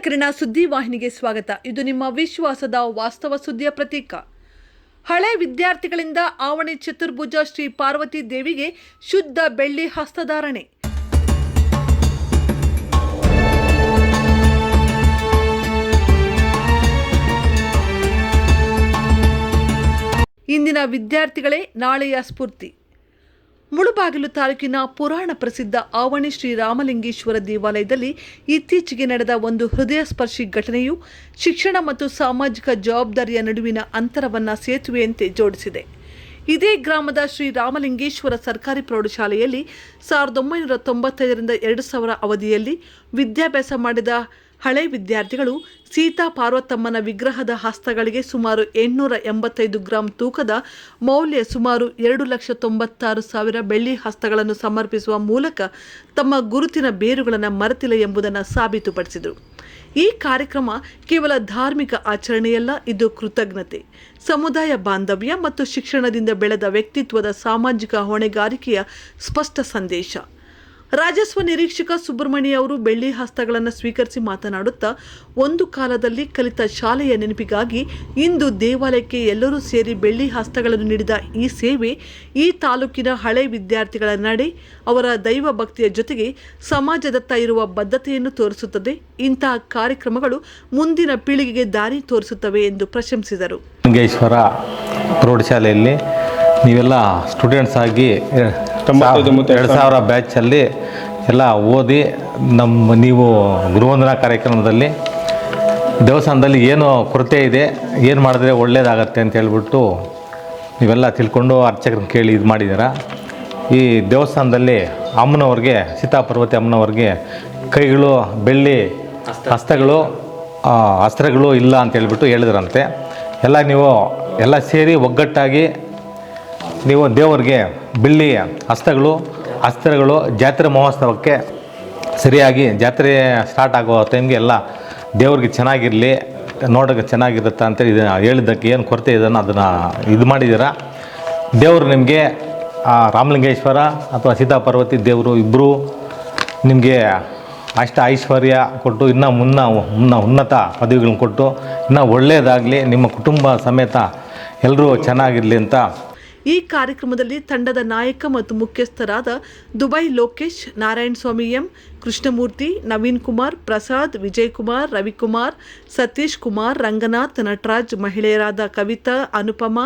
ಕಿರಣ ಸುದ್ದಿವಾಹಿನಿಗೆ ಸ್ವಾಗತ. ಇದು ನಿಮ್ಮ ವಿಶ್ವಾಸದ ವಾಸ್ತವ ಸುದ್ದಿಯ ಪ್ರತೀಕ. ಹಳೆ ವಿದ್ಯಾರ್ಥಿಗಳಿಂದ ಆವಣಿ ಚತುರ್ಭುಜ ಶ್ರೀ ಪಾರ್ವತಿ ದೇವಿಗೆ ಶುದ್ಧ ಬೆಳ್ಳಿ ಹಸ್ತಧಾರಣೆ. ಇಂದಿನ ವಿದ್ಯಾರ್ಥಿಗಳೇ ನಾಳೆಯ ಸ್ಫೂರ್ತಿ. ಮುಳುಬಾಗಿಲು ತಾಲೂಕಿನ ಪುರಾಣ ಪ್ರಸಿದ್ಧ ಆವಣಿ ಶ್ರೀ ರಾಮಲಿಂಗೇಶ್ವರ ದೇವಾಲಯದಲ್ಲಿ ಇತ್ತೀಚೆಗೆ ನಡೆದ ಒಂದು ಹೃದಯ ಸ್ಪರ್ಶಿ ಘಟನೆಯು ಶಿಕ್ಷಣ ಮತ್ತು ಸಾಮಾಜಿಕ ಜವಾಬ್ದಾರಿಯ ನಡುವಿನ ಅಂತರವನ್ನು ಸೇತುವೆಯಂತೆ ಜೋಡಿಸಿದೆ. ಇದೇ ಗ್ರಾಮದ ಶ್ರೀ ರಾಮಲಿಂಗೇಶ್ವರ ಸರ್ಕಾರಿ ಪ್ರೌಢಶಾಲೆಯಲ್ಲಿ 1995ರಿಂದ 2000 ಅವಧಿಯಲ್ಲಿ ವಿದ್ಯಾಭ್ಯಾಸ ಮಾಡಿದ ಹಳೆ ವಿದ್ಯಾರ್ಥಿಗಳು ಸೀತಾ ಪಾರ್ವತಮ್ಮನ ವಿಗ್ರಹದ ಹಸ್ತಗಳಿಗೆ ಸುಮಾರು 885 ಗ್ರಾಂ ತೂಕದ ಮೌಲ್ಯ ಸುಮಾರು 2,96,000 ಬೆಳ್ಳಿ ಹಸ್ತಗಳನ್ನು ಸಮರ್ಪಿಸುವ ಮೂಲಕ ತಮ್ಮ ಗುರುತಿನ ಬೇರುಗಳನ್ನು ಮರೆತಿಲ್ಲ ಎಂಬುದನ್ನು ಸಾಬೀತುಪಡಿಸಿದರು. ಈ ಕಾರ್ಯಕ್ರಮ ಕೇವಲ ಧಾರ್ಮಿಕ ಆಚರಣೆಯಲ್ಲ, ಇದು ಕೃತಜ್ಞತೆ, ಸಮುದಾಯ ಬಾಂಧವ್ಯ ಮತ್ತು ಶಿಕ್ಷಣದಿಂದ ಬೆಳೆದ ವ್ಯಕ್ತಿತ್ವದ ಸಾಮಾಜಿಕ ಹೊಣೆಗಾರಿಕೆಯ ಸ್ಪಷ್ಟ ಸಂದೇಶ. ರಾಜಸ್ವ ನಿರೀಕ್ಷಕ ಸುಬ್ರಹ್ಮಣ್ಯ ಅವರು ಬೆಳ್ಳಿ ಹಸ್ತಗಳನ್ನು ಸ್ವೀಕರಿಸಿ ಮಾತನಾಡುತ್ತಾ, ಒಂದು ಕಾಲದಲ್ಲಿ ಕಲಿತ ಶಾಲೆಯ ನೆನಪಿಗಾಗಿ ಇಂದು ದೇವಾಲಯಕ್ಕೆ ಎಲ್ಲರೂ ಸೇರಿ ಬೆಳ್ಳಿ ಹಸ್ತಗಳನ್ನು ನೀಡಿದ ಈ ಸೇವೆ ಈ ತಾಲೂಕಿನ ಹಳೆ ವಿದ್ಯಾರ್ಥಿಗಳ ನಡೆ, ಅವರ ದೈವ ಭಕ್ತಿಯ ಜೊತೆಗೆ ಸಮಾಜದತ್ತ ಇರುವ ಬದ್ಧತೆಯನ್ನು ತೋರಿಸುತ್ತದೆ. ಇಂತಹ ಕಾರ್ಯಕ್ರಮಗಳು ಮುಂದಿನ ಪೀಳಿಗೆಗೆ ದಾರಿ ತೋರಿಸುತ್ತವೆ ಎಂದು ಪ್ರಶಂಸಿದರು. ಲಿಂಗೇಶ್ವರ ಪ್ರೌಢಶಾಲೆಯಲ್ಲಿ ನೀವೆಲ್ಲ ಸ್ಟೂಡೆಂಟ್ಸ್ ಆಗಿ 2000 ಬ್ಯಾಚಲ್ಲಿ ಎಲ್ಲ ಓದಿ ನೀವು ಗೃಹವಂದನಾ ಕಾರ್ಯಕ್ರಮದಲ್ಲಿ ದೇವಸ್ಥಾನದಲ್ಲಿ ಏನು ಕೊರತೆ ಇದೆ, ಏನು ಮಾಡಿದ್ರೆ ಒಳ್ಳೆಯದಾಗತ್ತೆ ಅಂತ ಹೇಳ್ಬಿಟ್ಟು ನೀವೆಲ್ಲ ತಿಳ್ಕೊಂಡು ಅರ್ಚಕರನ್ನ ಕೇಳಿ ಇದು ಮಾಡಿದ್ದೀರಾ. ಈ ದೇವಸ್ಥಾನದಲ್ಲಿ ಅಮ್ಮನವ್ರಿಗೆ, ಸೀತಾಪಾರ್ವತಿ ಅಮ್ಮನವ್ರಿಗೆ ಕೈಗಳು ಬೆಳ್ಳಿ ಹಸ್ತಗಳು ಅಸ್ತ್ರಗಳು ಇಲ್ಲ ಅಂತ ಹೇಳ್ಬಿಟ್ಟು ಹೇಳಿದ್ರಂತೆ. ನೀವು ಎಲ್ಲ ಸೇರಿ ಒಗ್ಗಟ್ಟಾಗಿ ನೀವು ದೇವರಿಗೆ ಬೆಳ್ಳಿ ಅಸ್ತ್ರಗಳು ಜಾತ್ರೆ ಮಹೋತ್ಸವಕ್ಕೆ ಸರಿಯಾಗಿ ಜಾತ್ರೆ ಸ್ಟಾರ್ಟ್ ಆಗೋ ಟೈಮ್ಗೆ ಎಲ್ಲ ದೇವ್ರಿಗೆ ಚೆನ್ನಾಗಿರಲಿ, ನೋಡೋಕ್ಕೆ ಚೆನ್ನಾಗಿರುತ್ತೆ ಅಂತೇಳಿ ಹೇಳಿದ್ದಕ್ಕೆ ಏನು ಕೊರತೆ ಇದನ್ನು ಅದನ್ನು ಇದು ಮಾಡಿದ್ದೀರಾ. ದೇವರು ನಿಮಗೆ ರಾಮಲಿಂಗೇಶ್ವರ ಅಥವಾ ಸೀತಾಪಾರ್ವತಿ ದೇವರು ಇಬ್ಬರು ನಿಮಗೆ ಐಶ್ವರ್ಯ ಕೊಟ್ಟು ಇನ್ನೂ ಉನ್ನತ ಪದವಿಗಳನ್ನ ಕೊಟ್ಟು ಇನ್ನೂ ಒಳ್ಳೆಯದಾಗಲಿ, ನಿಮ್ಮ ಕುಟುಂಬ ಸಮೇತ ಎಲ್ಲರೂ ಚೆನ್ನಾಗಿರಲಿ ಅಂತ. ಈ ಕಾರ್ಯಕ್ರಮದಲ್ಲಿ ತಂಡದ ನಾಯಕ ಮತ್ತು ಮುಖ್ಯಸ್ಥರಾದ ದುಬೈ ಲೋಕೇಶ್, ನಾರಾಯಣ ಸ್ವಾಮಿ ಎಂ, ಕೃಷ್ಣಮೂರ್ತಿ, ನವೀನ್ ಕುಮಾರ್, ಪ್ರಸಾದ್, ವಿಜಯ್ ಕುಮಾರ್, ರವಿಕುಮಾರ್, ಸತೀಶ್ ಕುಮಾರ್, ರಂಗನಾಥ್, ನಟರಾಜ್, ಮಹಿಳೆಯರಾದ ಕವಿತಾ, ಅನುಪಮ,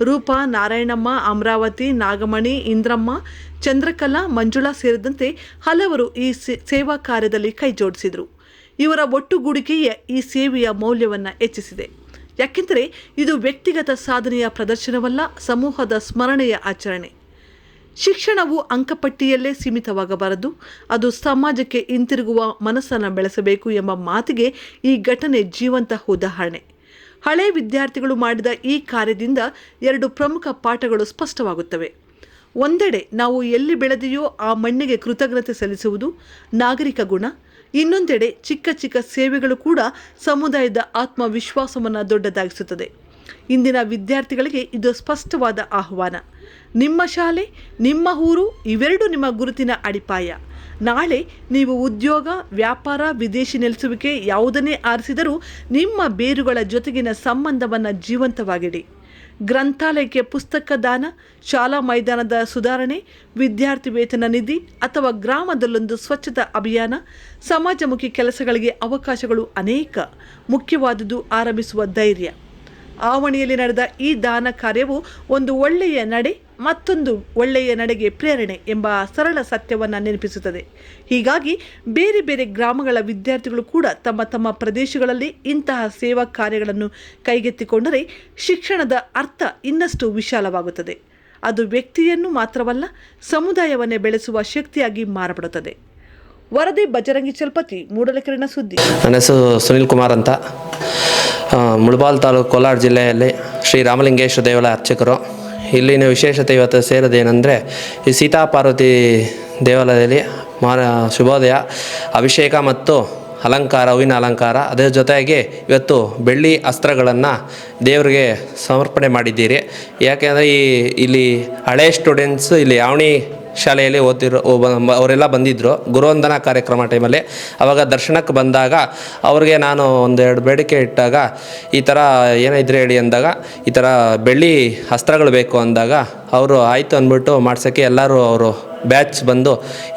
ರೂಪಾ, ನಾರಾಯಣಮ್ಮ, ಅಮರಾವತಿ, ನಾಗಮಣಿ, ಇಂದ್ರಮ್ಮ, ಚಂದ್ರಕಲಾ, ಮಂಜುಳಾ ಸೇರಿದಂತೆ ಹಲವರು ಈ ಸೇವಾ ಕಾರ್ಯದಲ್ಲಿ ಕೈಜೋಡಿಸಿದರು. ಇವರ ಒಟ್ಟುಗೂಡಿಕೆಯೇ ಈ ಸೇವೆಯ ಮೌಲ್ಯವನ್ನು ಹೆಚ್ಚಿಸಿದೆ. ಯಾಕೆಂದರೆ ಇದು ವ್ಯಕ್ತಿಗತ ಸಾಧನೆಯ ಪ್ರದರ್ಶನವಲ್ಲ, ಸಮೂಹದ ಸ್ಮರಣೆಯ ಆಚರಣೆ. ಶಿಕ್ಷಣವು ಅಂಕಪಟ್ಟಿಯಲ್ಲೇ ಸೀಮಿತವಾಗಬಾರದು, ಅದು ಸಮಾಜಕ್ಕೆ ಹಿಂತಿರುಗುವ ಮನಸ್ಸನ್ನು ಬೆಳೆಸಬೇಕು ಎಂಬ ಮಾತಿಗೆ ಈ ಘಟನೆ ಜೀವಂತ ಉದಾಹರಣೆ. ಹಳೆ ವಿದ್ಯಾರ್ಥಿಗಳು ಮಾಡಿದ ಈ ಕಾರ್ಯದಿಂದ 2 ಪ್ರಮುಖ ಪಾಠಗಳು ಸ್ಪಷ್ಟವಾಗುತ್ತವೆ. ಒಂದೆಡೆ ನಾವು ಎಲ್ಲಿ ಬೆಳೆದೆಯೋ ಆ ಮಣ್ಣಿಗೆ ಕೃತಜ್ಞತೆ ಸಲ್ಲಿಸುವುದು ನಾಗರಿಕ ಗುಣ. ಇನ್ನೊಂದೆಡೆ ಚಿಕ್ಕ ಚಿಕ್ಕ ಸೇವೆಗಳು ಕೂಡ ಸಮುದಾಯದ ಆತ್ಮವಿಶ್ವಾಸವನ್ನು ದೊಡ್ಡದಾಗಿಸುತ್ತದೆ. ಇಂದಿನ ವಿದ್ಯಾರ್ಥಿಗಳಿಗೆ ಇದು ಸ್ಪಷ್ಟವಾದ ಆಹ್ವಾನ. ನಿಮ್ಮ ಶಾಲೆ, ನಿಮ್ಮ ಊರು ಇವೆರಡೂ ನಿಮ್ಮ ಗುರುತಿನ ಅಡಿಪಾಯ. ನಾಳೆ ನೀವು ಉದ್ಯೋಗ, ವ್ಯಾಪಾರ, ವಿದೇಶಿ ನೆಲೆಸುವಿಕೆ ಯಾವುದನ್ನೇ ಆರಿಸಿದರೂ ನಿಮ್ಮ ಬೇರುಗಳ ಜೊತೆಗಿನ ಸಂಬಂಧವನ್ನು ಜೀವಂತವಾಗಿಡಿ. ಗ್ರಂಥಾಲಯಕ್ಕೆ ಪುಸ್ತಕ ದಾನ, ಶಾಲಾ ಮೈದಾನದ ಸುಧಾರಣೆ, ವಿದ್ಯಾರ್ಥಿ ವೇತನ ನಿಧಿ ಅಥವಾ ಗ್ರಾಮದಲ್ಲೊಂದು ಸ್ವಚ್ಛತಾ ಅಭಿಯಾನ, ಸಮಾಜಮುಖಿ ಕೆಲಸಗಳಿಗೆ ಅವಕಾಶಗಳು ಅನೇಕ. ಮುಖ್ಯವಾದುದು ಆರಂಭಿಸುವ ಧೈರ್ಯ. ಆವಣಿಯಲ್ಲಿ ನಡೆದ ಈ ದಾನ ಕಾರ್ಯವು ಒಂದು ಒಳ್ಳೆಯ ನಡೆ ಮತ್ತೊಂದು ಒಳ್ಳೆಯ ನಡೆಗೆ ಪ್ರೇರಣೆ ಎಂಬ ಸರಳ ಸತ್ಯವನ್ನು ನೆನಪಿಸುತ್ತದೆ. ಹೀಗಾಗಿ ಬೇರೆ ಬೇರೆ ಗ್ರಾಮಗಳ ವಿದ್ಯಾರ್ಥಿಗಳು ಕೂಡ ತಮ್ಮ ತಮ್ಮ ಪ್ರದೇಶಗಳಲ್ಲಿ ಇಂತಹ ಸೇವಾ ಕಾರ್ಯಗಳನ್ನು ಕೈಗೆತ್ತಿಕೊಂಡರೆ ಶಿಕ್ಷಣದ ಅರ್ಥ ಇನ್ನಷ್ಟು ವಿಶಾಲವಾಗುತ್ತದೆ. ಅದು ವ್ಯಕ್ತಿಯನ್ನು ಮಾತ್ರವಲ್ಲ, ಸಮುದಾಯವನ್ನೇ ಬೆಳೆಸುವ ಶಕ್ತಿಯಾಗಿ ಮಾರ್ಪಡುತ್ತದೆ. ವರದಿ ಬಜರಂಗಿ ಚಲಪತಿ, ಮೂಡಲಕಿರಣ ಸುದ್ದಿ. ನನ್ನ ಹೆಸರು ಸುನಿಲ್ ಕುಮಾರ್ ಅಂತ, ಮುಳಬಾಲ್ ತಾಲೂಕು, ಕೋಲಾರ ಜಿಲ್ಲೆಯಲ್ಲಿ ಶ್ರೀ ರಾಮಲಿಂಗೇಶ್ವರ ದೇವಾಲಯ ಅರ್ಚಕರು. ಇಲ್ಲಿನ ವಿಶೇಷತೆ ಇವತ್ತು ಸೇರೋದೇನೆಂದರೆ, ಈ ಸೀತಾಪಾರ್ವತಿ ದೇವಾಲಯದಲ್ಲಿ ಶುಭೋದಯ, ಅಭಿಷೇಕ ಮತ್ತು ಅಲಂಕಾರ, ಹೂವಿನ ಅಲಂಕಾರ, ಅದರ ಜೊತೆಗೆ ಇವತ್ತು ಬೆಳ್ಳಿ ಅಸ್ತ್ರಗಳನ್ನು ದೇವರಿಗೆ ಸಮರ್ಪಣೆ ಮಾಡಿದ್ದೀರಿ. ಯಾಕೆಂದರೆ ಇಲ್ಲಿ ಹಳೆ ಸ್ಟೂಡೆಂಟ್ಸು ಇಲ್ಲಿ ಆವಣಿ ಶಾಲೆಯಲ್ಲಿ ಅವರೆಲ್ಲ ಬಂದಿದ್ದರು ಗುರುವಂದನಾ ಕಾರ್ಯಕ್ರಮ ಟೈಮಲ್ಲಿ. ಆವಾಗ ದರ್ಶನಕ್ಕೆ ಬಂದಾಗ ಅವ್ರಿಗೆ ನಾನು ಒಂದೆರಡು ಬೇಡಿಕೆ ಇಟ್ಟಾಗ ಈ ಥರ ಏನಿದ್ರೆ ಹೇಳಿ ಅಂದಾಗ ಈ ಥರ ಬೆಳ್ಳಿ ಅಸ್ತ್ರಗಳು ಬೇಕು ಅಂದಾಗ ಅವರು ಆಯಿತು ಅಂದ್ಬಿಟ್ಟು ಮಾಡ್ಸೋಕ್ಕೆ ಎಲ್ಲರೂ ಅವರು ಬ್ಯಾಚ್ ಬಂದು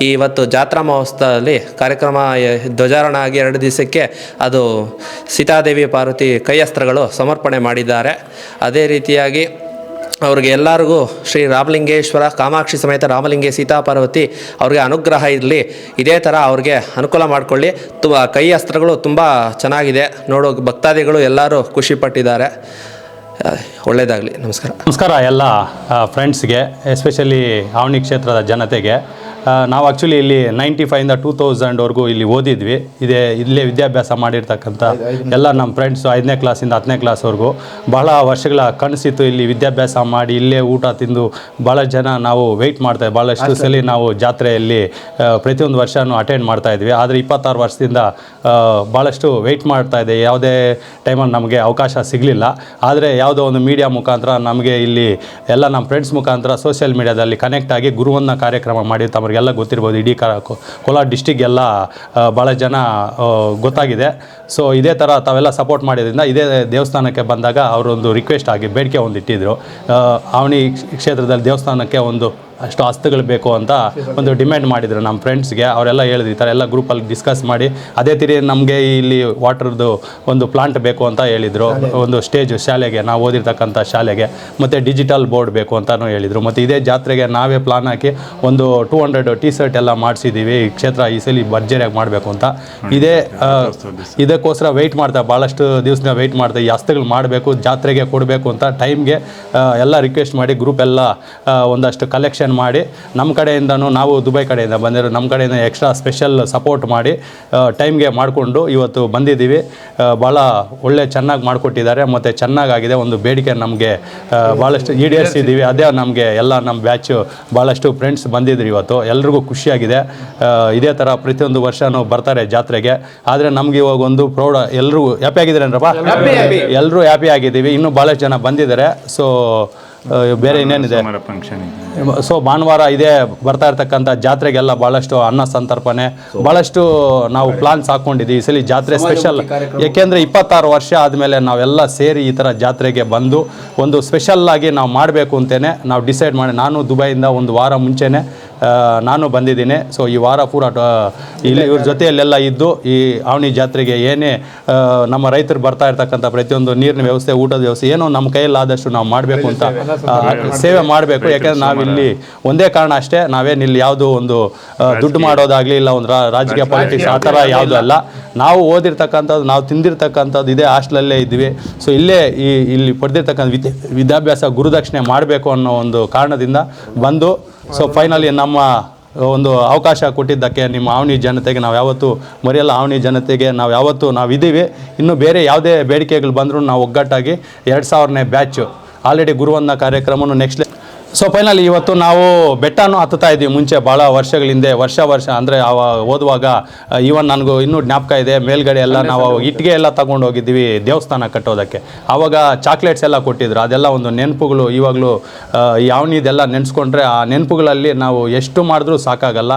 ಇವತ್ತು ಜಾತ್ರಾ ಮಹೋತ್ಸವದಲ್ಲಿ ಕಾರ್ಯಕ್ರಮ ಧ್ವಜಾರೋಹಣ ಆಗಿ 2 ದಿವಸಕ್ಕೆ ಅದು ಸೀತಾದೇವಿ ಪಾರ್ವತಿ ಕೈ ಅಸ್ತ್ರಗಳು ಸಮರ್ಪಣೆ ಮಾಡಿದ್ದಾರೆ. ಅದೇ ರೀತಿಯಾಗಿ ಅವ್ರಿಗೆ ಎಲ್ಲರಿಗೂ ಶ್ರೀ ರಾಮಲಿಂಗೇಶ್ವರ ಕಾಮಾಕ್ಷಿ ಸಮೇತ ರಾಮಲಿಂಗೆ ಸೀತಾಪಾರ್ವತಿ ಅವ್ರಿಗೆ ಅನುಗ್ರಹ ಇರಲಿ. ಇದೇ ಥರ ಅವ್ರಿಗೆ ಅನುಕೂಲ ಮಾಡಿಕೊಳ್ಳಿ. ಕೈ ಅಸ್ತ್ರಗಳು ತುಂಬ ಚೆನ್ನಾಗಿದೆ, ನೋಡೋ ಭಕ್ತಾದಿಗಳು ಎಲ್ಲರೂ ಖುಷಿಪಟ್ಟಿದ್ದಾರೆ. ಒಳ್ಳೆಯದಾಗಲಿ. ನಮಸ್ಕಾರ ಎಲ್ಲ ಫ್ರೆಂಡ್ಸ್ಗೆ, ಎಸ್ಪೆಷಲಿ ಆವನಿ ಕ್ಷೇತ್ರದ ಜನತೆಗೆ. ನಾವು ಆ್ಯಕ್ಚುಲಿ ಇಲ್ಲಿ 95ಇಂದ 2000ವರೆಗೂ ಇಲ್ಲಿ ಓದಿದ್ವಿ. ಇಲ್ಲೇ ವಿದ್ಯಾಭ್ಯಾಸ ಮಾಡಿರ್ತಕ್ಕಂಥ ಎಲ್ಲ ನಮ್ಮ ಫ್ರೆಂಡ್ಸು 5ನೇ ಕ್ಲಾಸಿಂದ 10ನೇ ಕ್ಲಾಸ್ವರೆಗೂ ಬಹಳ ವರ್ಷಗಳ ಕನಸಿತ್ತು ಇಲ್ಲಿ ವಿದ್ಯಾಭ್ಯಾಸ ಮಾಡಿ ಇಲ್ಲೇ ಊಟ ತಿಂದು. ಭಾಳ ಜನ ನಾವು ವೆಯ್ಟ್ ಮಾಡ್ತಾಯಿದ್ವಿ, ಭಾಳಷ್ಟು ಸಲ ನಾವು ಜಾತ್ರೆಯಲ್ಲಿ ಪ್ರತಿಯೊಂದು ವರ್ಷವೂ ಅಟೆಂಡ್ ಮಾಡ್ತಾಯಿದ್ವಿ. ಆದರೆ 26 ವರ್ಷದಿಂದ ಭಾಳಷ್ಟು ವೆಯ್ಟ್ ಮಾಡ್ತಾಯಿದ್ದೆ, ಯಾವುದೇ ಟೈಮಲ್ಲಿ ನಮಗೆ ಅವಕಾಶ ಸಿಗಲಿಲ್ಲ. ಆದರೆ ಯಾವುದೋ ಒಂದು ಮೀಡಿಯಾ ಮುಖಾಂತರ ನಮಗೆ ಇಲ್ಲಿ ಎಲ್ಲ ನಮ್ಮ ಫ್ರೆಂಡ್ಸ್ ಮುಖಾಂತರ ಸೋಷಿಯಲ್ ಮೀಡಿಯಾದಲ್ಲಿ ಕನೆಕ್ಟ್ ಆಗಿ ಗುರುವಂದನಾ ಕಾರ್ಯಕ್ರಮ ಮಾಡಿ ತಮಗೆಲ್ಲ ಗೊತ್ತಿರ್ಬೋದು. ಇಡೀ ಕೋಲಾರ ಡಿಸ್ಟಿಕ್ಗೆಲ್ಲ ಭಾಳ ಜನ ಗೊತ್ತಾಗಿದೆ. ಸೊ ಇದೇ ಥರ ತಾವೆಲ್ಲ ಸಪೋರ್ಟ್ ಮಾಡಿದ್ರಿಂದ ಇದೇ ದೇವಸ್ಥಾನಕ್ಕೆ ಬಂದಾಗ ಅವರೊಂದು ರಿಕ್ವೆಸ್ಟ್ ಆಗಿ ಬೇಡಿಕೆ ಒಂದು ಇಟ್ಟಿದ್ದರು. ಆವನಿ ಕ್ಷೇತ್ರದಲ್ಲಿ ದೇವಸ್ಥಾನಕ್ಕೆ ಅಷ್ಟು ಹಸ್ತಗಳು ಬೇಕು ಅಂತ ಒಂದು ಡಿಮ್ಯಾಂಡ್ ಮಾಡಿದರು ನಮ್ಮ ಫ್ರೆಂಡ್ಸ್ಗೆ. ಅವರೆಲ್ಲ ಹೇಳಿದ್ರು ಈ ಥರ ಎಲ್ಲ ಗ್ರೂಪಲ್ಲಿ ಡಿಸ್ಕಸ್ ಮಾಡಿ ಅದೇ ತಿರಿ ನಮಗೆ ಇಲ್ಲಿ ವಾಟರ್ದು ಒಂದು ಪ್ಲಾಂಟ್ ಬೇಕು ಅಂತ ಹೇಳಿದರು. ಒಂದು ಸ್ಟೇಜು ಶಾಲೆಗೆ, ನಾವು ಓದಿರ್ತಕ್ಕಂಥ ಶಾಲೆಗೆ, ಮತ್ತು ಡಿಜಿಟಲ್ ಬೋರ್ಡ್ ಬೇಕು ಅಂತಲೂ ಹೇಳಿದರು. ಮತ್ತು ಇದೇ ಜಾತ್ರೆಗೆ ನಾವೇ ಪ್ಲಾನ್ ಹಾಕಿ ಒಂದು 200 T-ಶರ್ಟ್ ಎಲ್ಲ ಮಾಡಿಸಿದ್ದೀವಿ. ಈ ಕ್ಷೇತ್ರ ಈ ಸಲ ಭರ್ಜರಿಯಾಗಿ ಮಾಡಬೇಕು ಅಂತ ಇದಕ್ಕೋಸ್ಕರ ವೆಯ್ಟ್ ಮಾಡ್ತಾ ಭಾಳಷ್ಟು ದಿವಸದಿಂದ ವೆಯ್ಟ್ ಮಾಡ್ತಾ ಈ ಹಸ್ತಗಳು ಮಾಡಬೇಕು, ಜಾತ್ರೆಗೆ ಕೊಡಬೇಕು ಅಂತ ಟೈಮ್ಗೆ ಎಲ್ಲ ರಿಕ್ವೆಸ್ಟ್ ಮಾಡಿ ಗ್ರೂಪ್ ಎಲ್ಲ ಒಂದಷ್ಟು ಕಲೆಕ್ಷನ್ ಮಾಡಿ ನಮ್ಮ ಕಡೆಯಿಂದನೂ, ನಾವು ದುಬೈ ಕಡೆಯಿಂದ ಬಂದಿರೋ ನಮ್ಮ ಕಡೆಯಿಂದ ಎಕ್ಸ್ಟ್ರಾ ಸ್ಪೆಷಲ್ ಸಪೋರ್ಟ್ ಮಾಡಿ ಟೈಮ್ಗೆ ಮಾಡಿಕೊಂಡು ಇವತ್ತು ಬಂದಿದ್ದೀವಿ. ಭಾಳ ಚೆನ್ನಾಗಿ ಮಾಡಿಕೊಟ್ಟಿದ್ದಾರೆ ಮತ್ತು ಚೆನ್ನಾಗಾಗಿದೆ. ಒಂದು ಬೇಡಿಕೆ ನಮಗೆ ಭಾಳಷ್ಟು ಈಡೇರಿಸಿದ್ದೀವಿ. ಅದೇ ನಮಗೆ ಎಲ್ಲ ನಮ್ಮ ಬ್ಯಾಚು ಭಾಳಷ್ಟು ಫ್ರೆಂಡ್ಸ್ ಬಂದಿದ್ರು ಇವತ್ತು. ಎಲ್ರಿಗೂ ಖುಷಿಯಾಗಿದೆ. ಇದೇ ಥರ ಪ್ರತಿಯೊಂದು ವರ್ಷವೂ ಬರ್ತಾರೆ ಜಾತ್ರೆಗೆ. ಆದರೆ ನಮ್ಗೆ ಇವಾಗ ಒಂದು ಪ್ರೌಢ, ಎಲ್ಲರೂ ಹ್ಯಾಪಿ ಆಗಿದ್ದೀರೇನ್ರಪ್ಪ? ಎಲ್ಲರೂ ಹ್ಯಾಪಿ ಆಗಿದ್ದೀವಿ. ಇನ್ನೂ ಭಾಳಷ್ಟು ಜನ ಬಂದಿದ್ದಾರೆ. ಸೊ ಬೇರೆ ಇನ್ನೇನಿದೆ, ಸೊ ಭಾನುವಾರ ಇದೇ ಬರ್ತಾ ಇರ್ತಕ್ಕಂಥ ಜಾತ್ರೆಗೆಲ್ಲ ಭಾಳಷ್ಟು ಅನ್ನ ಸಂತರ್ಪಣೆ, ಭಾಳಷ್ಟು ನಾವು ಪ್ಲಾನ್ಸ್ ಹಾಕ್ಕೊಂಡಿದ್ದೀವಿ. ಈ ಸಲ ಜಾತ್ರೆ ಸ್ಪೆಷಲ್, ಏಕೆಂದರೆ 26 ವರ್ಷ ಆದಮೇಲೆ ನಾವೆಲ್ಲ ಸೇರಿ ಈ ಥರ ಜಾತ್ರೆಗೆ ಬಂದು ಒಂದು ಸ್ಪೆಷಲ್ಲಾಗಿ ನಾವು ಮಾಡಬೇಕು ಅಂತಲೇ ನಾವು ಡಿಸೈಡ್ ಮಾಡಿ, ನಾನು ದುಬೈಯಿಂದ ಒಂದು ವಾರ ಮುಂಚೆನೇ ನಾನು ಬಂದಿದ್ದೀನಿ. ಸೊ ಈ ವಾರ ಪೂರ ಇಲ್ಲಿ ಇವ್ರ ಜೊತೆಯಲ್ಲೆಲ್ಲ ಇದ್ದು ಈ ಆವನಿ ಜಾತ್ರೆಗೆ ಏನೇ ನಮ್ಮ ರೈತರು ಬರ್ತಾ ಇರ್ತಕ್ಕಂಥ ಪ್ರತಿಯೊಂದು ನೀರಿನ ವ್ಯವಸ್ಥೆ, ಊಟದ ವ್ಯವಸ್ಥೆ ಏನೋ ನಮ್ಮ ಕೈಯಲ್ಲಾದಷ್ಟು ನಾವು ಮಾಡಬೇಕು ಅಂತ ಸೇವೆ ಮಾಡಬೇಕು. ಯಾಕೆಂದರೆ ನಾವಿಲ್ಲಿ ಒಂದೇ ಕಾರಣ ಅಷ್ಟೇ, ನಾವೇನಿಲ್ಲಿ ಯಾವುದೋ ಒಂದು ದುಡ್ಡು ಮಾಡೋದಾಗಲಿ ಇಲ್ಲ ಒಂದು ರಾಜಕೀಯ ಪಾಲಿಟಿಕ್ಸ್ ಆ ಥರ ಯಾವುದೂ ಅಲ್ಲ. ನಾವು ಓದಿರ್ತಕ್ಕಂಥದ್ದು, ನಾವು ತಿಂದಿರ್ತಕ್ಕಂಥದ್ದು ಇದೇ ಹಾಸ್ಟೆಲಲ್ಲೇ ಇದ್ವಿ. ಸೊ ಇಲ್ಲಿ ಪಡೆದಿರ್ತಕ್ಕಂಥ ವಿದ್ಯಾಭ್ಯಾಸ ಗುರುದಕ್ಷಿಣೆ ಮಾಡಬೇಕು ಅನ್ನೋ ಒಂದು ಕಾರಣದಿಂದ ಬಂದು, ಸೊ ಫೈನಲಿ ನಮ್ಮ ಒಂದು ಅವಕಾಶ ಕೊಟ್ಟಿದ್ದಕ್ಕೆ ನಿಮ್ಮ ಆವನಿ ಜನತೆಗೆ ನಾವು ಯಾವತ್ತೂ ಮರೆಯಲ್ಲ. ಆವನಿ ಜನತೆಗೆ ನಾವು ಯಾವತ್ತೂ ನಾವಿದ್ದೀವಿ. ಇನ್ನು ಬೇರೆ ಯಾವುದೇ ಬೇಡಿಕೆಗಳು ಬಂದರೂ ನಾವು ಒಗ್ಗಟ್ಟಾಗಿ 2000ನೇ ಬ್ಯಾಚು ಆಲ್ರೆಡಿ ಗುರುವಂದನಾ ಕಾರ್ಯಕ್ರಮನೂ ನೆಕ್ಸ್ಟ್. ಸೊ ಫೈನಲಿ ಇವತ್ತು ನಾವು ಬೆಟ್ಟನೂ ಹತ್ತುತ್ತಾ ಇದ್ವಿ ಮುಂಚೆ ಭಾಳ ವರ್ಷಗಳ ಹಿಂದೆ, ವರ್ಷ ಅಂದರೆ ಓದುವಾಗ ಈವನ್ ನನಗೂ ಇನ್ನೂ ಜ್ಞಾಪಕ ಇದೆ. ಮೇಲ್ಗಡೆ ಎಲ್ಲ ನಾವು ಇಟ್ಟಿಗೆ ಎಲ್ಲ ತಗೊಂಡು ಹೋಗಿದ್ವಿ ದೇವಸ್ಥಾನ ಕಟ್ಟೋದಕ್ಕೆ. ಆವಾಗ ಚಾಕ್ಲೇಟ್ಸ್ ಎಲ್ಲ ಕೊಟ್ಟಿದ್ರು. ಅದೆಲ್ಲ ಒಂದು ನೆನಪುಗಳು ಇವಾಗಲೂ ಯಾವನಿದೆಲ್ಲ ನೆನೆಸ್ಕೊಂಡ್ರೆ ಆ ನೆನಪುಗಳಲ್ಲಿ ನಾವು ಎಷ್ಟು ಮಾಡಿದ್ರೂ ಸಾಕಾಗಲ್ಲ.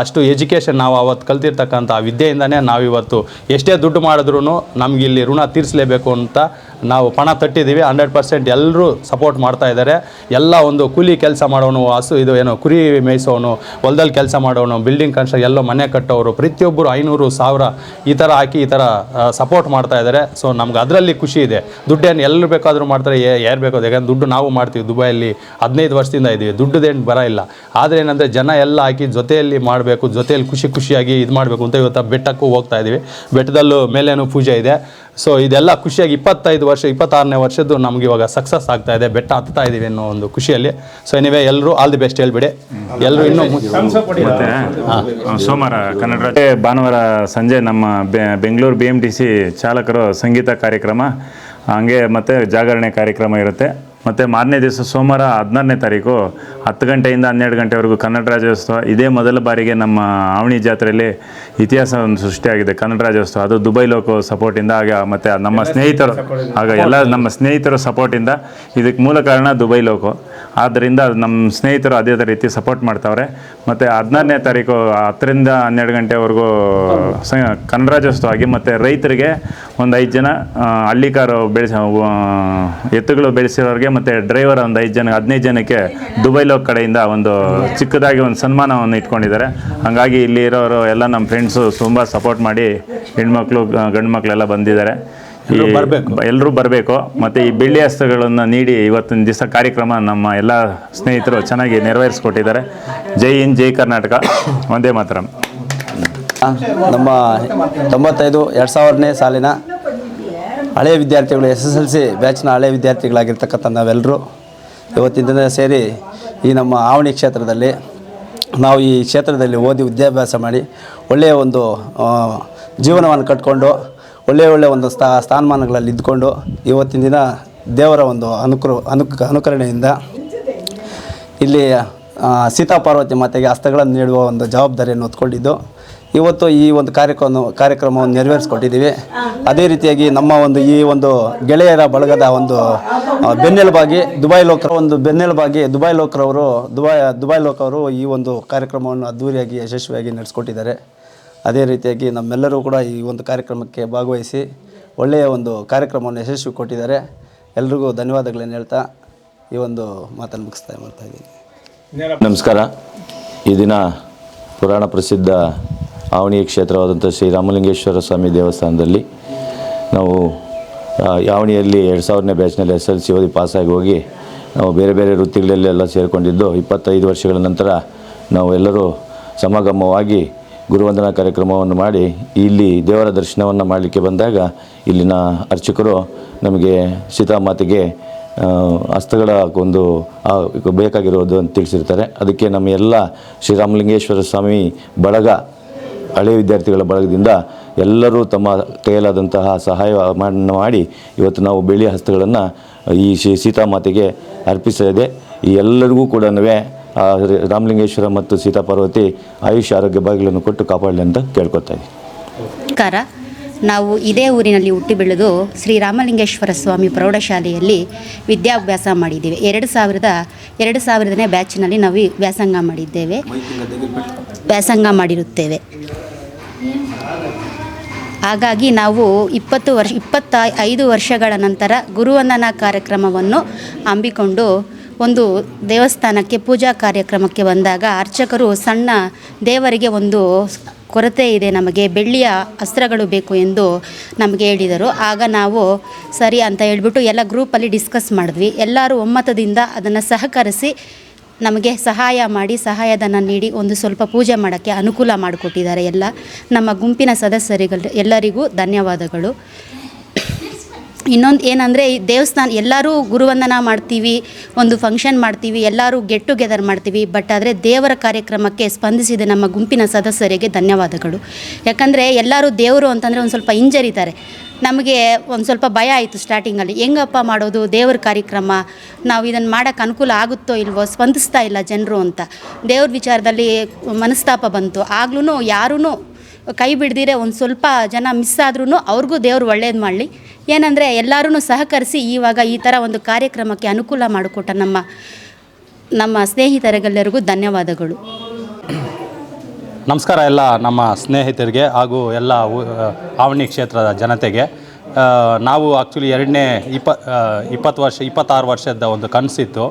ಅಷ್ಟು ಎಜುಕೇಷನ್ ನಾವು ಅವತ್ತು ಕಲ್ತಿರ್ತಕ್ಕಂಥ ವಿದ್ಯೆಯಿಂದನೇ ನಾವಿವತ್ತು ಎಷ್ಟೇ ದುಡ್ಡು ಮಾಡಿದ್ರೂ ನಮ್ಗೆ ಇಲ್ಲಿ ಋಣ ತೀರಿಸಲೇಬೇಕು ಅಂತ ನಾವು ಪಣ ತಟ್ಟಿದ್ದೀವಿ. 100% ಎಲ್ಲರೂ ಸಪೋರ್ಟ್ ಮಾಡ್ತಾ ಇದ್ದಾರೆ. ಎಲ್ಲ ಒಂದು ಕೂಲಿ ಕೆಲಸ ಮಾಡೋನು, ಕುರಿ ಮೇಯಿಸೋನು, ಹೊಲದಲ್ಲಿ ಕೆಲಸ ಮಾಡೋನು, ಬಿಲ್ಡಿಂಗ್ ಕನ್ಸ್ಟ್ರಕ್ಷನ್, ಎಲ್ಲೋ ಮನೆ ಕಟ್ಟೋರು, ಪ್ರತಿಯೊಬ್ಬರು 500, 1000 ಈ ಥರ ಹಾಕಿ ಈ ಥರ ಸಪೋರ್ಟ್ ಮಾಡ್ತಾ ಇದ್ದಾರೆ. ಸೊ ನಮ್ಗೆ ಅದರಲ್ಲಿ ಖುಷಿ ಇದೆ. ದುಡ್ಡೇನು ಎಲ್ಲರೂ ಬೇಕಾದರೂ ಮಾಡ್ತಾರೆ, ಯಾರು ಬೇಕಾದ್ರು. ಯಾಕಂದ್ರೆ ದುಡ್ಡು ನಾವು ಮಾಡ್ತೀವಿ, ದುಬೈಯಲ್ಲಿ 15 ವರ್ಷದಿಂದ ಇದ್ದೀವಿ, ದುಡ್ಡದೇನು ಬರ ಇಲ್ಲ. ಆದರೆ ಏನಂದರೆ ಜನ ಎಲ್ಲ ಹಾಕಿ ಜೊತೆಯಲ್ಲಿ ಮಾಡಬೇಕು, ಜೊತೆಯಲ್ಲಿ ಖುಷಿಯಾಗಿ ಇದು ಮಾಡಬೇಕು ಅಂತ ಇವತ್ತು ಬೆಟ್ಟಕ್ಕೂ ಹೋಗ್ತಾ ಇದ್ದೀವಿ. ಬೆಟ್ಟದಲ್ಲೂ ಮೇಲೇನೂ ಪೂಜೆ ಇದೆ. ಸೊ ಇದೆಲ್ಲ ಖುಷಿಯಾಗಿ 25 ವರ್ಷ 26ನೇ ವರ್ಷದ್ದು ನಮ್ಗೆ ಇವಾಗ ಸಕ್ಸಸ್ ಆಗ್ತಾ ಇದೆ, ಬೆಟ್ಟ ಹತ್ತಾ ಇದ್ದೀವಿ ಅನ್ನೋ ಒಂದು ಖುಷಿಯಲ್ಲಿ. ಸೊ ಎನಿವೇ ಎಲ್ಲರೂ ಆಲ್ ದಿ ಬೆಸ್ಟ್ ಹೇಳ್ಬಿಡಿ. ಎಲ್ಲರೂ ಇನ್ನೂ ಸೋಮವಾರ ಕನ್ನಡ ಭಾನುವಾರ ಸಂಜೆ ನಮ್ಮ ಬೆಂಗಳೂರು BMTC ಚಾಲಕರು ಸಂಗೀತ ಕಾರ್ಯಕ್ರಮ, ಹಂಗೆ ಮತ್ತು ಜಾಗರಣೆ ಕಾರ್ಯಕ್ರಮ ಇರುತ್ತೆ. ಮತ್ತು ಮಾರನೇ ದಿವಸ ಸೋಮವಾರ 16ನೇ ತಾರೀಕು 10 ಗಂಟೆಯಿಂದ 12 ಗಂಟೆವರೆಗೂ ಕನ್ನಡ ರಾಜ್ಯೋತ್ಸವ. ಇದೇ ಮೊದಲ ಬಾರಿಗೆ ನಮ್ಮ ಆವನಿ ಜಾತ್ರೆಯಲ್ಲಿ ಇತಿಹಾಸ ಒಂದು ಸೃಷ್ಟಿಯಾಗಿದೆ ಕನ್ನಡ ರಾಜ್ಯೋತ್ಸವ. ಅದು ದುಬೈ ಲೋಕೋ ಸಪೋರ್ಟಿಂದ ಮತ್ತು ನಮ್ಮ ಸ್ನೇಹಿತರು ಎಲ್ಲ ನಮ್ಮ ಸ್ನೇಹಿತರ ಸಪೋರ್ಟಿಂದ. ಇದಕ್ಕೆ ಮೂಲ ಕಾರಣ ದುಬೈ ಲೋಕೋ. ಆದ್ದರಿಂದ ನಮ್ಮ ಸ್ನೇಹಿತರು ಅದೇ ರೀತಿ ಸಪೋರ್ಟ್ ಮಾಡ್ತಾವ್ರೆ. ಮತ್ತು 16ನೇ ತಾರೀಕು 10ರಿಂದ 12 ಗಂಟೆವರೆಗೂ ಕನ್ನಡರಾಜ್ಯೋತ್ಸವ ಆಗಿ, ಮತ್ತು ರೈತರಿಗೆ ಒಂದು 5 ಜನ ಹಳ್ಳಿಕಾರು ಎತ್ತುಗಳು ಬೆಳೆಸಿರೋರಿಗೆ ಮತ್ತು ಡ್ರೈವರ್ ಒಂದು 5 ಜನ 15 ಜನಕ್ಕೆ ದುಬೈ ಲೋಕ್ ಕಡೆಯಿಂದ ಒಂದು ಚಿಕ್ಕದಾಗಿ ಒಂದು ಸನ್ಮಾನವನ್ನು ಇಟ್ಕೊಂಡಿದ್ದಾರೆ. ಹಾಗಾಗಿ ಇಲ್ಲಿ ಇರೋರು ಎಲ್ಲ ನಮ್ಮ ಫ್ರೆಂಡ್ಸು ತುಂಬ ಸಪೋರ್ಟ್ ಮಾಡಿ ಹೆಣ್ಮಕ್ಳು ಗಂಡು ಮಕ್ಕಳೆಲ್ಲ ಬಂದಿದ್ದಾರೆ. ಎಲ್ಲರೂ ಬರಬೇಕು. ಮತ್ತು ಈ ಬೆಳ್ಳಿ ಹಸ್ತಗಳನ್ನು ನೀಡಿ ಇವತ್ತಿನ ದಿವಸ ಕಾರ್ಯಕ್ರಮ ನಮ್ಮ ಎಲ್ಲ ಸ್ನೇಹಿತರು ಚೆನ್ನಾಗಿ ನೆರವೇರಿಸ್ಕೊಟ್ಟಿದ್ದಾರೆ. ಜೈ ಹಿಂದ್, ಜೈ ಕರ್ನಾಟಕ, ವಂದೇ ಮಾತರಂ. ನಮ್ಮ 2000ನೇ ಸಾಲಿನ ಹಳೆಯ ವಿದ್ಯಾರ್ಥಿಗಳು, SSLC ಬ್ಯಾಚ್ನ ಹಳೆಯ ವಿದ್ಯಾರ್ಥಿಗಳಾಗಿರ್ತಕ್ಕಂಥ ನಾವೆಲ್ಲರೂ ಇವತ್ತಿನ ದಿನ ಸೇರಿ ಈ ನಮ್ಮ ಆವಣಿ ಕ್ಷೇತ್ರದಲ್ಲಿ ನಾವು ಈ ಕ್ಷೇತ್ರದಲ್ಲಿ ಓದಿ ವಿದ್ಯಾಭ್ಯಾಸ ಮಾಡಿ ಒಳ್ಳೆಯ ಒಂದು ಜೀವನವನ್ನು ಕಟ್ಕೊಂಡು ಒಳ್ಳೆಯ ಒಂದು ಸ್ಥಾನಮಾನಗಳಲ್ಲಿ ಇದ್ದುಕೊಂಡು ಇವತ್ತಿನ ದಿನ ದೇವರ ಒಂದು ಅನುಕರಣೆಯಿಂದ ಇಲ್ಲಿ ಸೀತಾಪಾರ್ವತಿ ಮಾತೆಗೆ ಹಸ್ತಗಳನ್ನು ನೀಡುವ ಒಂದು ಜವಾಬ್ದಾರಿಯನ್ನು ಹೊತ್ಕೊಂಡಿದ್ದು ಇವತ್ತು ಈ ಒಂದು ಕಾರ್ಯಕ್ರಮವನ್ನು ನೆರವೇರಿಸ್ಕೊಟ್ಟಿದ್ದೀವಿ. ಅದೇ ರೀತಿಯಾಗಿ ನಮ್ಮ ಒಂದು ಈ ಒಂದು ಗೆಳೆಯರ ಬಳಗದ ಒಂದು ಬೆನ್ನೆಲುಬಾಗಿ ದುಬೈ ಲೋಕರವರು ಈ ಒಂದು ಕಾರ್ಯಕ್ರಮವನ್ನು ಅದ್ಧೂರಿಯಾಗಿ ಯಶಸ್ವಿಯಾಗಿ ನಡೆಸ್ಕೊಟ್ಟಿದ್ದಾರೆ. ಅದೇ ರೀತಿಯಾಗಿ ನಮ್ಮೆಲ್ಲರೂ ಕೂಡ ಈ ಒಂದು ಕಾರ್ಯಕ್ರಮಕ್ಕೆ ಭಾಗವಹಿಸಿ ಒಳ್ಳೆಯ ಒಂದು ಕಾರ್ಯಕ್ರಮವನ್ನು ಯಶಸ್ವಿ ಕೊಟ್ಟಿದ್ದಾರೆ. ಎಲ್ರಿಗೂ ಧನ್ಯವಾದಗಳನ್ನು ಹೇಳ್ತಾ ಈ ಒಂದು ಮಾತನ್ನು ಮಾಡ್ತಾ ಇದ್ದೀನಿ. ನಮಸ್ಕಾರ. ಈ ದಿನ ಪುರಾಣ ಪ್ರಸಿದ್ಧ ಆವಣಿ ಕ್ಷೇತ್ರವಾದಂಥ ಶ್ರೀ ರಾಮಲಿಂಗೇಶ್ವರ ಸ್ವಾಮಿ ದೇವಸ್ಥಾನದಲ್ಲಿ ನಾವು ಆವಣಿಯಲ್ಲಿ 2000ನೇ ಬ್ಯಾಚ್ನಲ್ಲಿ SSLC ಓದಿ ಪಾಸಾಗಿ ಹೋಗಿ ನಾವು ಬೇರೆ ಬೇರೆ ವೃತ್ತಿಗಳಲ್ಲೆಲ್ಲ ಸೇರಿಕೊಂಡಿದ್ದು 25 ವರ್ಷಗಳ ನಂತರ ನಾವು ಎಲ್ಲರೂ ಸಮಾಗಮವಾಗಿ ಗುರುವಂದನಾ ಕಾರ್ಯಕ್ರಮವನ್ನು ಮಾಡಿ ಇಲ್ಲಿ ದೇವರ ದರ್ಶನವನ್ನು ಮಾಡಲಿಕ್ಕೆ ಬಂದಾಗ ಇಲ್ಲಿನ ಅರ್ಚಕರು ನಮಗೆ ಸೀತಾಮಾತೆಗೆ ಹಸ್ತಗಳ ಒಂದು ಬೇಕಾಗಿರೋದು ಅಂತ ತಿಳಿಸಿರ್ತಾರೆ. ಅದಕ್ಕೆ ನಮ್ಮ ಎಲ್ಲ ಶ್ರೀರಾಮಲಿಂಗೇಶ್ವರ ಸ್ವಾಮಿ ಬಳಗ, ಹಳೆಯ ವಿದ್ಯಾರ್ಥಿಗಳ ಬಳಗದಿಂದ ಎಲ್ಲರೂ ತಮ್ಮ ಕೈಯಲ್ಲಾದಂತಹ ಸಹಾಯ ಮಾಡಿ ಇವತ್ತು ನಾವು ಬೆಳ್ಳಿಯ ಹಸ್ತಗಳನ್ನು ಈ ಸೀತಾಮಾತೆಗೆ ಅರ್ಪಿಸಿದೆ. ಈ ಎಲ್ಲರಿಗೂ ಕೂಡ ರಾಮಲಿಂಗೇಶ್ವರ ಮತ್ತು ಸೀತಾಪಾರ್ವತಿ ಆಯುಷ್ಯ ಆರೋಗ್ಯ ಭಾಗ್ಯಗಳನ್ನು ಕೊಟ್ಟು ಕಾಪಾಡಲಿ ಅಂತ ಕೇಳ್ಕೊತಾ ಇದ್ದೀವಿ. ನಮಸ್ಕಾರ. ನಾವು ಇದೇ ಊರಿನಲ್ಲಿ ಹುಟ್ಟಿ ಬೆಳೆದು ಶ್ರೀರಾಮಲಿಂಗೇಶ್ವರ ಸ್ವಾಮಿ ಪ್ರೌಢಶಾಲೆಯಲ್ಲಿ ವಿದ್ಯಾಭ್ಯಾಸ ಮಾಡಿದ್ದೇವೆ. 2000ನೇ ಬ್ಯಾಚ್ನಲ್ಲಿ ನಾವು ವ್ಯಾಸಂಗ ಮಾಡಿರುತ್ತೇವೆ. ಹಾಗಾಗಿ ನಾವು 25 ವರ್ಷಗಳ ನಂತರ ಗುರುವಂದನಾ ಕಾರ್ಯಕ್ರಮವನ್ನು ಹಮ್ಮಿಕೊಂಡು ಒಂದು ದೇವಸ್ಥಾನಕ್ಕೆ ಪೂಜಾ ಕಾರ್ಯಕ್ರಮಕ್ಕೆ ಬಂದಾಗ ಅರ್ಚಕರು ಸಣ್ಣ ದೇವರಿಗೆ ಒಂದು ಕೊರತೆ ಇದೆ, ನಮಗೆ ಬೆಳ್ಳಿಯ ಅಸ್ತ್ರಗಳು ಬೇಕು ಎಂದು ನಮಗೆ ಹೇಳಿದರು. ಆಗ ನಾವು ಸರಿ ಅಂತ ಹೇಳಿಬಿಟ್ಟು ಎಲ್ಲ ಗ್ರೂಪಲ್ಲಿ ಡಿಸ್ಕಸ್ ಮಾಡಿದ್ವಿ. ಎಲ್ಲರೂ ಒಮ್ಮತದಿಂದ ಅದನ್ನು ಸಹಕರಿಸಿ ನಮಗೆ ಸಹಾಯಧನ ನೀಡಿ ಒಂದು ಸ್ವಲ್ಪ ಪೂಜೆ ಮಾಡೋಕ್ಕೆ ಅನುಕೂಲ ಮಾಡಿಕೊಟ್ಟಿದ್ದಾರೆ. ಎಲ್ಲ ನಮ್ಮ ಗುಂಪಿನ ಸದಸ್ಯರಿಗೂ ಎಲ್ಲರಿಗೂ ಧನ್ಯವಾದಗಳು. ಇನ್ನೊಂದು ಏನಂದರೆ ಈ ದೇವಸ್ಥಾನ ಎಲ್ಲರೂ ಗುರುವಂದನಾ ಮಾಡ್ತೀವಿ, ಒಂದು ಫಂಕ್ಷನ್ ಮಾಡ್ತೀವಿ, ಎಲ್ಲರೂ ಗೆಟ್ ಟುಗೆದರ್ ಮಾಡ್ತೀವಿ. ಬಟ್ ಆದರೆ ದೇವರ ಕಾರ್ಯಕ್ರಮಕ್ಕೆ ಸ್ಪಂದಿಸಿದ ನಮ್ಮ ಗುಂಪಿನ ಸದಸ್ಯರಿಗೆ ಧನ್ಯವಾದಗಳು. ಯಾಕಂದರೆ ಎಲ್ಲರೂ ದೇವರು ಅಂತಂದರೆ ಒಂದು ಸ್ವಲ್ಪ ಹಿಂಜರಿತಾರೆ. ನಮಗೆ ಒಂದು ಸ್ವಲ್ಪ ಭಯ ಆಯಿತು ಸ್ಟಾರ್ಟಿಂಗಲ್ಲಿ, ಹೆಂಗಪ್ಪ ಮಾಡೋದು ದೇವ್ರ ಕಾರ್ಯಕ್ರಮ, ನಾವು ಇದನ್ನು ಮಾಡೋಕ್ಕೆ ಅನುಕೂಲ ಆಗುತ್ತೋ ಇಲ್ವೋ, ಸ್ಪಂದಿಸ್ತಾ ಇಲ್ಲ ಜನರು ಅಂತ ದೇವ್ರ ವಿಚಾರದಲ್ಲಿ ಮನಸ್ತಾಪ ಬಂತು. ಆಗ್ಲೂ ಯಾರೂ ಕೈ ಬಿಡ್ದಿರೆ ಒಂದು ಸ್ವಲ್ಪ ಜನ ಮಿಸ್ ಆದ್ರೂ ಅವ್ರಿಗೂ ದೇವರು ಒಳ್ಳೇದು ಮಾಡಲಿ. ಏನಂದರೆ ಎಲ್ಲರೂ ಸಹಕರಿಸಿ ಇವಾಗ ಈ ಥರ ಒಂದು ಕಾರ್ಯಕ್ರಮಕ್ಕೆ ಅನುಕೂಲ ಮಾಡಿಕೊಟ್ಟ ನಮ್ಮ ಸ್ನೇಹಿತರಿಗೆಲ್ಲರಿಗೂ ಧನ್ಯವಾದಗಳು. ನಮಸ್ಕಾರ ಎಲ್ಲ ನಮ್ಮ ಸ್ನೇಹಿತರಿಗೆ ಹಾಗೂ ಎಲ್ಲ ಆವಣಿ ಕ್ಷೇತ್ರದ ಜನತೆಗೆ. ನಾವು ಆ್ಯಕ್ಚುಲಿ 26 ವರ್ಷದ ಒಂದು ಕನಸಿತ್ತು.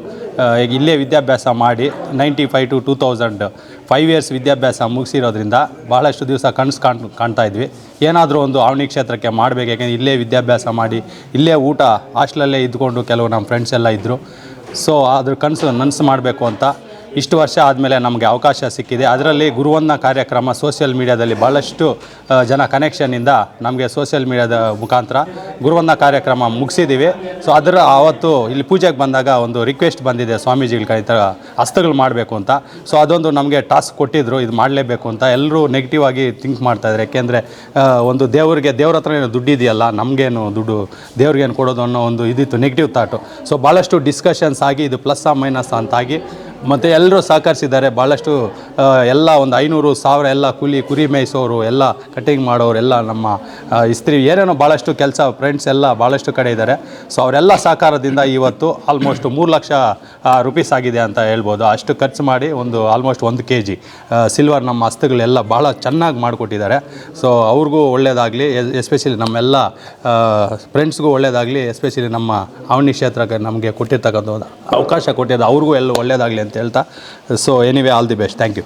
ಇಲ್ಲೇ ವಿದ್ಯಾಭ್ಯಾಸ ಮಾಡಿ 95 to 2000 5 ಇಯರ್ಸ್ ವಿದ್ಯಾಭ್ಯಾಸ ಮುಗಿಸಿರೋದ್ರಿಂದ ಭಾಳಷ್ಟು ದಿವಸ ಕನಸು ಕಾಣ್ತಾ ಇದ್ವಿ. ಏನಾದರೂ ಒಂದು ಆವಣಿ ಕ್ಷೇತ್ರಕ್ಕೆ ಮಾಡಬೇಕು, ಯಾಕೆಂದರೆ ಇಲ್ಲೇ ವಿದ್ಯಾಭ್ಯಾಸ ಮಾಡಿ ಇಲ್ಲೇ ಊಟ ಹಾಸ್ಟೆಲಲ್ಲೇ ಇದ್ಕೊಂಡು ಕೆಲವು ನಮ್ಮ ಫ್ರೆಂಡ್ಸ್ ಎಲ್ಲ ಇದ್ದರು. ಸೊ ಅದ್ರ ನನಸು ಮಾಡಬೇಕು ಅಂತ ಇಷ್ಟು ವರ್ಷ ಆದಮೇಲೆ ನಮಗೆ ಅವಕಾಶ ಸಿಕ್ಕಿದೆ. ಅದರಲ್ಲಿ ಗುರುವಂದನಾ ಕಾರ್ಯಕ್ರಮ ಸೋಷಿಯಲ್ ಮೀಡಿಯಾದಲ್ಲಿ ಭಾಳಷ್ಟು ಜನ ಕನೆಕ್ಷನ್ನಿಂದ ನಮಗೆ ಸೋಷಿಯಲ್ ಮೀಡಿಯಾದ ಮುಖಾಂತರ ಗುರುವಂದನಾ ಕಾರ್ಯಕ್ರಮ ಮುಗಿಸಿದ್ದೀವಿ. ಸೊ ಆವತ್ತು ಇಲ್ಲಿ ಪೂಜೆಗೆ ಬಂದಾಗ ಒಂದು ರಿಕ್ವೆಸ್ಟ್ ಬಂದಿದೆ ಸ್ವಾಮೀಜಿಗಳ ಕಡೆ ಹಸ್ತಗಳು ಮಾಡಬೇಕು ಅಂತ. ಸೊ ಅದೊಂದು ನಮಗೆ ಟಾಸ್ಕ್ ಕೊಟ್ಟಿದ್ದರು, ಇದು ಮಾಡಲೇಬೇಕು ಅಂತ. ಎಲ್ಲರೂ ನೆಗೆಟಿವ್ ಆಗಿ ಥಿಂಕ್ ಮಾಡ್ತಾಯಿದ್ದಾರೆ. ಯಾಕೆಂದರೆ ಒಂದು ದೇವ್ರ ಹತ್ರ ಏನು ದುಡ್ಡು ಇದೆಯಲ್ಲ, ನಮಗೇನು ದುಡ್ಡು ದೇವ್ರಿಗೇನು ಕೊಡೋದು ಅನ್ನೋ ಒಂದು ಇದಿತ್ತು, ನೆಗೆಟಿವ್ ಥಾಟು. ಸೊ ಭಾಳಷ್ಟು ಡಿಸ್ಕಷನ್ಸ್ ಆಗಿ ಇದು ಪ್ಲಸ್ ಮೈನಸ್ ಅಂತಾಗಿ ಮತ್ತು ಎಲ್ಲರೂ ಸಹಕರಿಸಿದ್ದಾರೆ ಭಾಳಷ್ಟು. ಎಲ್ಲ ಒಂದು 500-1000 ಎಲ್ಲ ಕುರಿ ಮೇಯಿಸೋರು, ಎಲ್ಲ ಕಟಿಂಗ್ ಮಾಡೋರು, ಎಲ್ಲ ನಮ್ಮ ಇಸ್ತ್ರಿ ಏನೇನೋ ಭಾಳಷ್ಟು ಕೆಲಸ ಫ್ರೆಂಡ್ಸ್ ಎಲ್ಲ ಭಾಳಷ್ಟು ಕಡೆ ಇದ್ದಾರೆ. ಸೊ ಅವರೆಲ್ಲ ಸಹಕಾರದಿಂದ ಇವತ್ತು ಆಲ್ಮೋಸ್ಟ್ 3 ಲಕ್ಷ ರೂಪೀಸ್ ಆಗಿದೆ ಅಂತ ಹೇಳ್ಬೋದು. ಅಷ್ಟು ಖರ್ಚು ಮಾಡಿ ಆಲ್ಮೋಸ್ಟ್ 1 kg ಸಿಲ್ವರ್ ನಮ್ಮ ಹಸ್ತಗಳೆಲ್ಲ ಭಾಳ ಚೆನ್ನಾಗಿ ಮಾಡಿಕೊಟ್ಟಿದ್ದಾರೆ. ಸೊ ಅವ್ರಿಗೂ ಒಳ್ಳೆಯದಾಗಲಿ, ಎಸ್ಪೆಷಲಿ ನಮ್ಮೆಲ್ಲ ಫ್ರೆಂಡ್ಸ್ಗೂ ಒಳ್ಳೆಯದಾಗಲಿ, ಎಸ್ಪೆಷಲಿ ನಮ್ಮ ಆವನಿ ಕ್ಷೇತ್ರಕ್ಕೆ ನಮಗೆ ಕೊಟ್ಟಿರ್ತಕ್ಕಂಥ ಒಂದು ಅವಕಾಶ ಕೊಟ್ಟಿದ್ದು ಅವ್ರಿಗೂ ಎಲ್ಲ ಒಳ್ಳೆಯದಾಗಲಿ ಅಂತ ಹೇಳ್ತಾ. So anyway all the best. Thank you.